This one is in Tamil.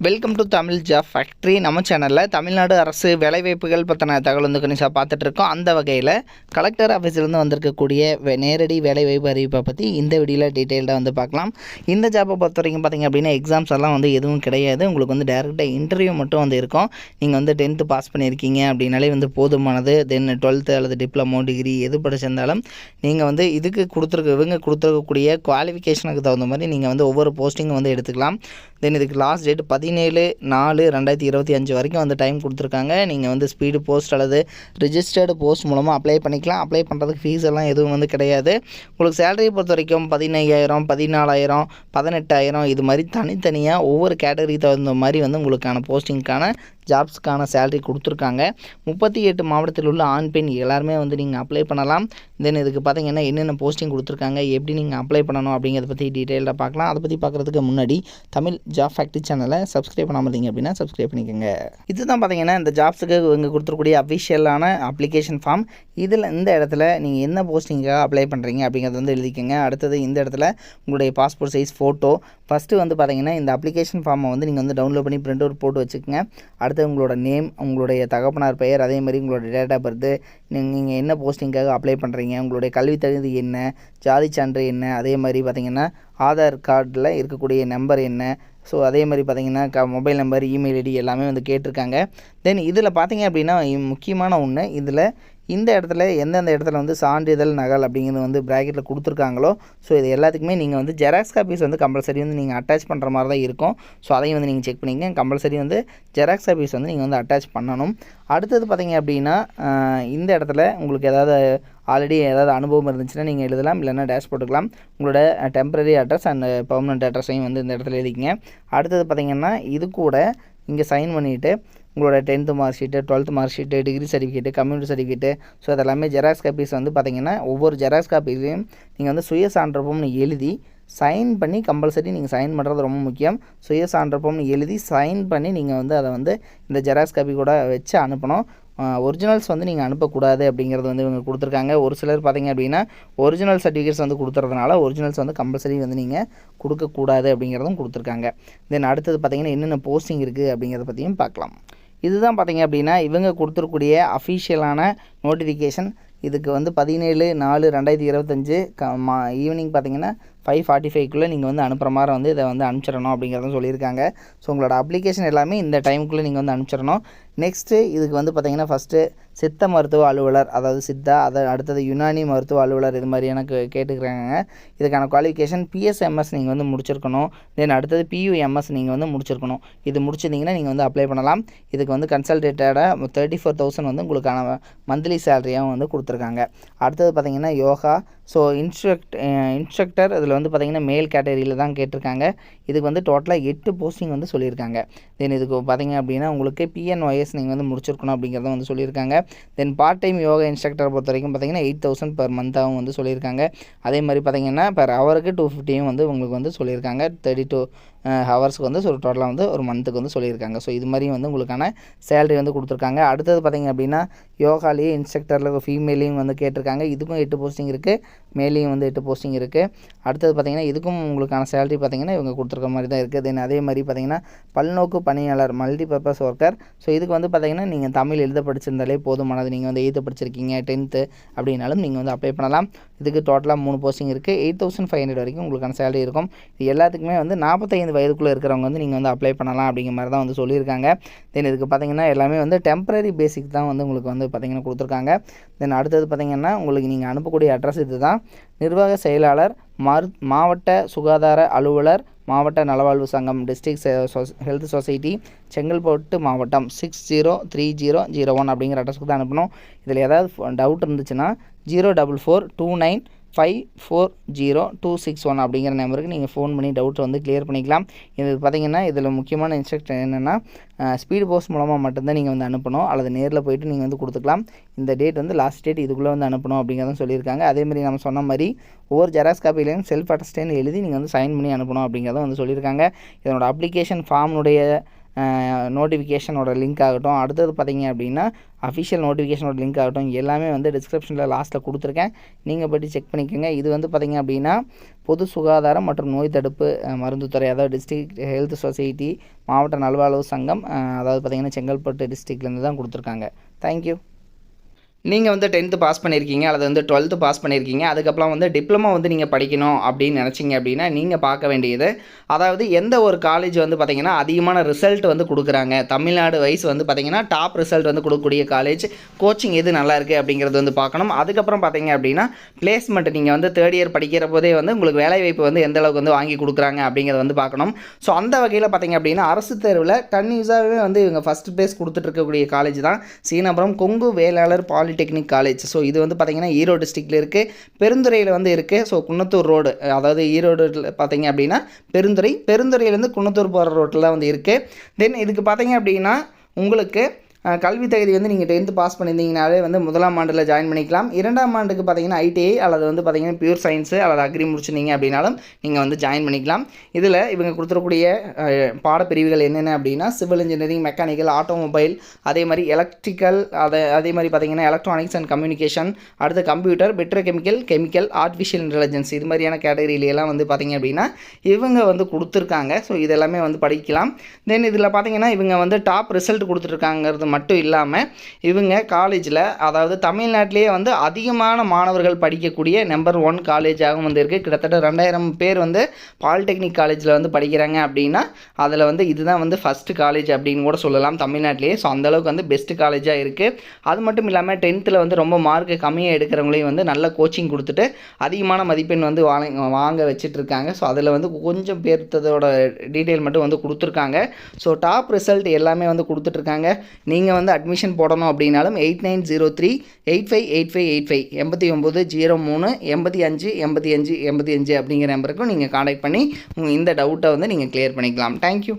Welcome to Tamil job factory. நம்ம சேனலில் தமிழ்நாடு அரசு வேலைவாய்ப்புகள் பற்றின தகவல் வந்து கொஞ்சம் பார்த்துட்ருக்கோம். அந்த வகையில் கலெக்டர் ஆஃபீஸிலேருந்து வந்திருக்கக்கூடிய நேரடி வேலைவாய்ப்பு அறிவிப்பை பற்றி இந்த வீடியோவில் டீட்டெயில்டாக வந்து பார்க்கலாம். இந்த ஜாப்பை பொறுத்த வரைக்கும் பார்த்திங்க அப்படின்னா எக்ஸாம்ஸ் எல்லாம் வந்து எதுவும் கிடையாது. உங்களுக்கு வந்து டேரெக்டாக இன்டர்வியூ மட்டும் வந்து இருக்கும். நீங்கள் வந்து 10th பாஸ் பண்ணியிருக்கீங்க அப்படின்னாலே வந்து போதுமானது. தென் 12th அல்லது டிப்ளமோ டிகிரி எது படிச்சிருந்தாலும் நீங்கள் வந்து இதுக்கு இவங்க கொடுத்துருக்கக்கூடிய குவாலிஃபிகேஷனுக்கு தகுந்த மாதிரி நீங்கள் வந்து ஒவ்வொரு போஸ்டிங்கும் வந்து எடுத்துக்கலாம். தென் இதுக்கு லாஸ்ட் டேட் 17/4/2025 வரைக்கும் வந்து டைம் கொடுத்துருக்காங்க. நீங்கள் வந்து ஸ்பீடு போஸ்ட் அல்லது ரிஜிஸ்டர்டு போஸ்ட் மூலமாக அப்ளை பண்ணிக்கலாம். அப்ளை பண்ணுறதுக்கு ஃபீஸ் எல்லாம் எதுவும் வந்து கிடையாது. உங்களுக்கு சேலரியை பொறுத்த வரைக்கும் 15,000, 14,000, 18,000 இது மாதிரி தனித்தனியாக ஒவ்வொரு கேட்டகரிக்கு தகுந்த மாதிரி வந்து உங்களுக்கான போஸ்டிங்க்கான ஜாப்ஸ்க்கான சேலரி கொடுத்துருக்காங்க. 38 மாவட்டத்தில் உள்ள ஆண் பெண் எல்லாருமே வந்து நீங்கள் அப்ளை பண்ணலாம். தென் இதுக்கு பார்த்தீங்கன்னா என்னென்ன போஸ்டிங் கொடுத்துருக்காங்க, எப்படி நீங்கள் அப்ளை பண்ணணும் அப்படிங்கிறத பற்றி டீட்டெயிலாக பார்க்கலாம். அதை பற்றி பார்க்குறதுக்கு முன்னாடி தமிழ் ஜாப் ஃபேக்ட்ரி சேனலை சப்ஸ்கிரைப் பண்ணாமல் இருந்தீங்க அப்படின்னா சப்ஸ்கிரைப் பண்ணிக்கோங்க. இதுதான் பார்த்தீங்கன்னா இந்த ஜாப்ஸுக்கு இங்கே கொடுத்துருக்கூடிய அஃபிஷியலான அப்ளிகேஷன் ஃபார்ம். இந்த இடத்துல நீங்கள் என்ன போஸ்டிங்காக அப்ளை பண்ணுறீங்க அப்படிங்கிறத வந்து எழுதிக்கோங்க. அடுத்தது இந்த இடத்துல உங்களுடைய பாஸ்போர்ட் சைஸ் ஃபோட்டோ. ஃபஸ்ட்டு வந்து பார்த்தீங்கன்னா இந்த அப்ளிகேஷன் ஃபார்மை வந்து நீங்கள் வந்து டவுன்லோட் பண்ணி பிரிண்ட் அவுட் போட்டு வச்சுக்கோங்க. அடுத்து உங்களோட நேம், உங்களுடைய தகப்பனார் பெயர், அதே மாதிரி உங்களோட டேட் ஆஃப் பர்த்து, நீங்கள் என்ன போஸ்டிங்காக அப்ளை பண்ணுறீங்க, உங்களுடைய கல்வி தகுதி என்ன, ஜாதி சான்று என்ன, அதே மாதிரி பார்த்திங்கன்னா ஆதார் கார்டில் இருக்கக்கூடிய நம்பர் என்ன, ஸோ அதே மாதிரி பார்த்திங்கன்னா மொபைல் நம்பர், இமெயில் ஐடி எல்லாமே வந்து கேட்டிருக்காங்க. தென் இதில் பார்த்திங்க அப்படின்னா முக்கியமான ஒன்று, இதில் இந்த இடத்துல எந்தெந்த இடத்துல வந்து சான்றிதழ் நகல் அப்படிங்கிறது வந்து ப்ராக்கெட்டில் கொடுத்துருக்காங்களோ ஸோ இது எல்லாத்துக்குமே நீங்கள் வந்து ஜெராக்ஸ் காப்பீஸ் வந்து கம்பல்சரி வந்து நீங்கள் அட்டாச் பண்ணுற மாதிரி தான் இருக்கும். ஸோ அதையும் வந்து நீங்கள் செக் பண்ணிங்க. கம்பல்சரி வந்து ஜெராக்ஸ் காப்பீஸ் வந்து நீங்கள் வந்து அட்டாச் பண்ணணும். அடுத்தது பார்த்திங்க அப்படின்னா இந்த இடத்துல உங்களுக்கு ஏதாவது ஆல்ரெடி ஏதாவது அனுபவம் இருந்துச்சுன்னா நீங்கள் எழுதலாம், இல்லைன்னா டேஷ் போட்டுக்கலாம். உங்களோட டெம்பரரி அட்ரஸ் அண்ட் பெர்மனெண்ட் அட்ரஸையும் வந்து இந்த இடத்துல எழுதிக்கங்க. அடுத்தது பார்த்திங்கன்னா இது கூட இங்கே சைன் பண்ணிவிட்டு உங்களோட 10th mark sheet, 12th mark sheet, degree certificate, community certificate, so அதெல்லாமே ஜெராக்ஸ் காப்பீஸ் வந்து பார்த்திங்கன்னா ஒவ்வொரு ஜெராக்ஸ் காப்பீஸையும் நீங்கள் வந்து சுய சான்றப்பம்னு எழுதி சைன் பண்ணி கம்பல்சரி நீங்கள் சைன் பண்ணுறது ரொம்ப முக்கியம். சுய சான்றப்பம்னு எழுதி சைன் பண்ணி நீங்கள் வந்து அதை வந்து இந்த ஜெராக்ஸ் காப்பி கூட வச்சு அனுப்பணும். ஒரிஜினல்ஸ் வந்து நீங்கள் அனுப்பக்கூடாது அப்படிங்கிறது வந்து இவங்க கொடுத்துருக்காங்க. ஒரு சிலர் பார்த்திங்க அப்படின்னா ஒரிஜினல் சர்டிஃபிகேட்ஸ் வந்து கொடுத்துறதுனால ஒரிஜினல்ஸ் வந்து கம்பல்சரி வந்து நீங்கள் கொடுக்கக்கூடாது அப்படிங்கிறதும் கொடுத்துருக்காங்க. தென் அடுத்தது பார்த்திங்கன்னா என்னென்ன போஸ்டிங் இருக்குது அப்படிங்கிறத பற்றியும் பார்க்கலாம். இதுதான் பார்த்திங்க அப்படின்னா இவங்க கொடுத்துருக்கூடிய அஃபிஷியலான நோட்டிஃபிகேஷன். இதுக்கு வந்து 17/4/2025 ஈவினிங் பார்த்திங்கன்னா 5:45க்குள்ளே நீங்கள் வந்து அனுப்புகிற மாதிரி வந்து இதை வந்து அனுப்பிச்சிடணும் அப்படிங்கிறதும் சொல்லியிருக்காங்க. ஸோ உங்களோட அப்ளிகேஷன் எல்லாமே இந்த டைமுக்குள்ளே நீங்கள் வந்து அனுப்பிச்சிடணும். நெக்ஸ்ட்டு இதுக்கு வந்து பார்த்திங்கன்னா ஃபஸ்ட்டு சித்த மருத்துவ அலுவலர், அதாவது சித்தா, அடுத்தது யுனானி மருத்துவ அலுவலர், இது மாதிரி எனக்கு கேட்டுக்கிறாங்க. இதுக்கான குவாலிஃபிகேஷன் பிஎஸ்எம்எஸ் நீங்கள் வந்து முடிச்சிருக்கணும். தென் அடுத்தது பியூஎம்எஸ் நீங்கள் வந்து முடிச்சிருக்கணும். இது முடிச்சிருந்தீங்கன்னா நீங்கள் வந்து அப்ளை பண்ணலாம். இதுக்கு வந்து கன்சல்டேட்டடாக 34,000 வந்து உங்களுக்கான மந்த்லி சேலரியாகவும் வந்து கொடுத்துருக்காங்க. அடுத்தது பார்த்திங்கன்னா யோகா, ஸோ இன்ஸ்ட்ரக்டர் இதில் வந்து பார்த்திங்கன்னா மேல் கேட்டகரியில் தான் கேட்டிருக்காங்க. இதுக்கு வந்து டோட்டலாக 8 போஸ்டிங் வந்து சொல்லியிருக்காங்க. தென் இதுக்கு பார்த்திங்க அப்படின்னா உங்களுக்கு PNYS நீங்கள் வந்து முடிச்சிருக்கணும் அப்படிங்கிறத வந்து சொல்லியிருக்காங்க. தென் பார்ட் டைம் யோகா இன்ஸ்ட்ரக்டரை பொறுத்த வரைக்கும் பார்த்திங்கன்னா 8,000 per மந்த்தாகவும் வந்து சொல்லியிருக்காங்க. அதே மாதிரி பார்த்திங்கன்னா per ஹவருக்கு 250 வந்து உங்களுக்கு வந்து சொல்லியிருக்காங்க. 32 ஹவர்ஸ்க்கு வந்து ஒரு டோட்டலாக வந்து ஒரு மந்த்துக்கு வந்து சொல்லியிருக்காங்க. ஸோ இது மாதிரி வந்து உங்களுக்கான சேலரி வந்து கொடுத்துருக்காங்க. அடுத்தது பார்த்திங்க அப்படின்னா யோகாலேயே இன்ஸ்ட்ரக்டரில் ஃபீமேலையும் வந்து கேட்டிருக்காங்க. இதுக்கும் 8 போஸ்டிங் இருக்குது, மேலேயும் வந்து 8 போஸ்டிங் இருக்குது. அடுத்தது பார்த்திங்கன்னா இதுக்கும் உங்களுக்கான சேலரி பார்த்திங்கன்னா இவங்க கொடுத்துருக்க மாதிரி தான் இருக்குது. தென் அதே மாதிரி பார்த்திங்கன்னா பல்நோக்கு பணியாளர், மல்டிபர்பஸ் ஒர்க்கர், ஸோ இதுக்கு வந்து பார்த்திங்கன்னா நீங்கள் தமிழ் எழுத படிச்சிருந்தாலே போதுமானது. நீங்கள் வந்து 8th படிச்சிருக்கீங்க, 10th அப்படின்னாலும் நீங்கள் வந்து அப்ளை பண்ணலாம். இதுக்கு டோட்டலாக 3 போஸ்டிங் இருக்குது. 8,500 வரைக்கும் உங்களுக்கான சேலரி இருக்கும். இது எல்லாத்துக்குமே வந்து 45 வயதுக்குள்ளே இருக்கிறவங்க வந்து நீங்கள் வந்து அப்ளை பண்ணலாம் அப்படிங்கிற மாதிரி தான் வந்து சொல்லியிருக்காங்க. தென் இதுக்கு பார்த்திங்கன்னா எல்லாமே வந்து டெம்பரரி பேசிக் தான் வந்து உங்களுக்கு வந்து பார்த்திங்கன்னா கொடுத்துருக்காங்க. தென் அடுத்தது பார்த்திங்கன்னா உங்களுக்கு நீங்கள் அனுப்பக்கூடிய அட்ரஸ் இது தான். நிர்வாக செயலாளர், மாவட்ட சுகாதார அலுவலர், மாவட்ட நலவாழ்வு சங்கம், டிஸ்ட்ரிக்ட் ஹெல்த் சொசைட்டி, செங்கல்பட்டு மாவட்டம் 603001 அப்படிங்கிற அட்ரஸ்க்கு தான் அனுப்பணும். இதில் ஏதாவது டவுட் இருந்துச்சுன்னா 04429540261 அப்படிங்கிற நம்பருக்கு நீங்கள் ஃபோன் பண்ணி டவுட் வந்து கிளியர் பண்ணிக்கலாம். இது பார்த்திங்கன்னா இதில் முக்கியமான இன்ஸ்ட்ரக்ஷன் என்னென்னா ஸ்பீடு போஸ்ட் மூலமாக மட்டும்தான் நீங்கள் வந்து அனுப்பணும், அல்லது நேரில் போய்ட்டு நீங்கள் வந்து கொடுத்துக்கலாம். இந்த டேட் வந்து லாஸ்ட் டேட் இதுக்குள்ளே வந்து அனுப்பணும் அப்படிங்கிறதும் சொல்லியிருக்காங்க. அதேமாதிரி நம்ம சொன்ன மாதிரி ஒவ்வொரு ஜெராக்ஸ் காப்பிலையும் செல்ஃப் அட்டஸ்டேன்னு எழுதி நீங்கள் வந்து சைன் பண்ணி அனுப்பணும் அப்படிங்கிறதும் வந்து சொல்லியிருக்காங்க. இதனோட அப்ளிகேஷன் ஃபார்முடைய நோட்டிஃபிகேஷனோட லிங்க் ஆகட்டும், அடுத்தது பார்த்தீங்க அப்படின்னா அஃபிஷியல் நோட்டிஃபிகேஷனோட லிங்க் ஆகட்டும், எல்லாமே வந்து டிஸ்கிரிப்ஷனில் லாஸ்ட்டில் கொடுத்துருக்கேன். நீங்கள் போய்ட்டு செக் பண்ணிக்கோங்க. இது வந்து பார்த்திங்க அப்படின்னா பொது சுகாதாரம் மற்றும் நோய் தடுப்பு மருந்துத்துறை, அதாவது டிஸ்ட்ரிக்ட் ஹெல்த் சொசைட்டி, மாவட்ட நல்வாழ்வு சங்கம், அதாவது பார்த்திங்கன்னா செங்கல்பட்டு டிஸ்ட்ரிக்ட்லேருந்து தான் கொடுத்துருக்காங்க. தேங்க்யூ. நீங்கள் வந்து 10th பாஸ் பண்ணியிருக்கீங்க அல்லது வந்து 12th பாஸ் பண்ணியிருக்கீங்க, அதுக்கப்புறம் வந்து டிப்ளமோ வந்து நீங்கள் படிக்கணும் அப்படின்னு நினச்சிங்க அப்படின்னா நீங்கள் பார்க்க வேண்டியது, அதாவது எந்த ஒரு காலேஜ் வந்து பார்த்திங்கன்னா அதிகமான ரிசல்ட் வந்து கொடுக்குறாங்க, தமிழ்நாடு வைஸ் வந்து பார்த்திங்கன்னா டாப் ரிசல்ட் வந்து கொடுக்கக்கூடிய காலேஜ், கோச்சிங் எது நல்லா இருக்குது அப்படிங்கிறது வந்து பார்க்கணும். அதுக்கப்புறம் பார்த்திங்க அப்படின்னா பிளேஸ்மெண்ட், நீங்கள் வந்து 3rd இயர் படிக்கிற போதே வந்து உங்களுக்கு வேலைவாய்ப்பு வந்து எந்த அளவுக்கு வந்து வாங்கி கொடுக்குறாங்க அப்படிங்கிறத வந்து பார்க்கணும். ஸோ அந்த வகையில் பார்த்திங்க அப்படின்னா அரசு தேர்வில் கன்யூஸாகவே வந்து இவங்க ஃபஸ்ட் ப்ளேஸ் கொடுத்துட்டு இருக்கக்கூடிய காலேஜ் தான் Seenapuram Kongu Vellalar polytechnic college. So இது வந்து பார்த்திங்கன்னா ஈரோடு டிஸ்ட்ரிக்டில் இருக்குது, பெருந்துறையில் வந்து இருக்குது. ஸோ குன்னத்தூர் ரோடு, அதாவது ஈரோடு பார்த்திங்க அப்படின்னா பெருந்துறையிலேருந்து குன்னத்தூர் போகிற ரோட்டில் வந்து இருக்குது. தென் இதுக்கு பார்த்திங்க அப்படின்னா உங்களுக்கு கல்வி தகுதி வந்து நீங்கள் 10th பாஸ் பண்ணியிருந்தீங்கனாலே வந்து 1ஆம் ஆண்டில் ஜாயின் பண்ணிக்கலாம். 2ஆம் ஆண்டுக்கு பார்த்தீங்கன்னா ஐடிஐ அல்லது வந்து பார்த்திங்கன்னா பியூர் சயின்ஸு அல்லது அக்ரி முடிச்சிருந்தீங்க அப்படின்னாலும் நீங்கள் வந்து ஜாயின் பண்ணிக்கலாம். இதில் இவங்க கொடுத்துருக்கூடிய பாடப்பிரிவுகள் என்னென்ன அப்படின்னா சிவில் இன்ஜினியரிங், மெக்கானிக்கல், ஆட்டோமொபைல், அதே மாதிரி எலக்ட்ரிக்கல், அதே மாதிரி பார்த்திங்கன்னா எலக்ட்ரானிக்ஸ் அண்ட் கம்யூனிகேஷன், அடுத்து கம்ப்யூட்டர், கெமிக்கல், ஆர்டிஃபிஷியல் இன்டெலிஜென்ஸ், இது மாதிரியான கேட்டகரியிலெல்லாம் வந்து பார்த்திங்க அப்படின்னா இவங்க வந்து கொடுத்துருக்காங்க. ஸோ இதெல்லாமே வந்து படிக்கலாம். தென் இதில் பார்த்திங்கன்னா இவங்க வந்து டாப் ரிசல்ட் கொடுத்துருக்காங்கிறது மட்டும் இல்லாமல் இவங்க காலேஜில், அதாவது தமிழ்நாட்டிலேயே வந்து அதிகமான மாணவர்கள் படிக்கக்கூடிய நம்பர் 1 காலேஜாகவும் வந்து இருக்குது. கிட்டத்தட்ட 2000 பேர் வந்து பாலிடெக்னிக் காலேஜில் வந்து படிக்கிறாங்க அப்படின்னா அதில் வந்து இதுதான் வந்து ஃபஸ்ட்டு காலேஜ் அப்படின்னு கூட சொல்லலாம் தமிழ்நாட்டிலேயே. ஸோ அந்தளவுக்கு வந்து பெஸ்ட்டு காலேஜாக இருக்குது. அது மட்டும் இல்லாமல் 10th வந்து ரொம்ப மார்க்கு கம்மியாக எடுக்கிறவங்களையும் வந்து நல்ல கோச்சிங் கொடுத்துட்டு அதிகமான மதிப்பெண் வந்து வாங்க வச்சிட்ருக்காங்க. ஸோ அதில் வந்து கொஞ்சம் பேர்த்ததோட டீட்டெயில் மட்டும் வந்து கொடுத்துருக்காங்க. ஸோ டாப் ரிசல்ட் எல்லாமே வந்து கொடுத்துட்ருக்காங்க. நீங்கள் வந்து அட்மிஷன் போடணும் அப்படின்னாலும் 8903-858585 8903-858585 அப்படிங்கிற நம்பருக்கும் நீங்கள் காண்டாக்ட் பண்ணி இந்த டவுட்டை வந்து நீங்கள் கிளியர் பண்ணிக்கலாம். தேங்க்யூ.